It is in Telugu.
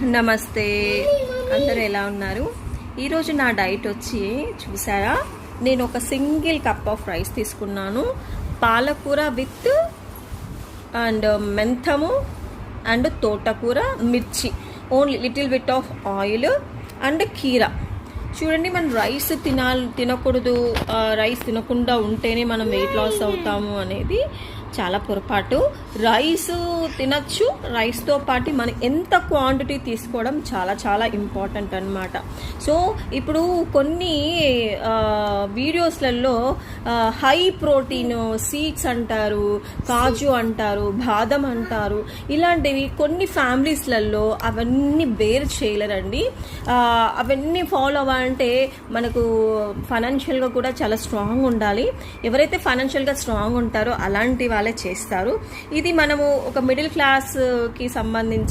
నమస్తే, అందరూ ఎలా ఉన్నారు? ఈరోజు నా డైట్ వచ్చి చూసారా, నేను ఒక సింగిల్ కప్ ఆఫ్ రైస్ తీసుకున్నాను. పాలకూర విత్ అండ్ మెంతము అండ్ తోటకూర, మిర్చి, only little bit of oil and కీరా. చూడండి, మనం రైస్ తినకూడదు, రైస్ తినకుండా ఉంటేనే మనం వెయిట్ లాస్ అవుతాము అనేది చాలా పొరపాటు. రైస్ తినచ్చు, రైస్తో పాటు మనం ఎంత క్వాంటిటీ తీసుకోవడం చాలా చాలా ఇంపార్టెంట్ అన్నమాట. సో ఇప్పుడు కొన్ని వీడియోస్లలో హై ప్రోటీన్ సీడ్స్ అంటారు, కాజు అంటారు, బాదం అంటారు, ఇలాంటివి కొన్ని ఫ్యామిలీస్లలో అవన్నీ బేర్ చేయలేరండి. అవన్నీ ఫాలో అవ్వాలంటే మనకు ఫైనాన్షియల్గా కూడా చాలా స్ట్రాంగ్ ఉండాలి. ఎవరైతే ఫైనాన్షియల్గా స్ట్రాంగ్ ఉంటారో అలాంటి వాళ్ళే చేస్తారు. ఇది మనము ఒక మిడిల్ క్లాస్కి సంబంధించి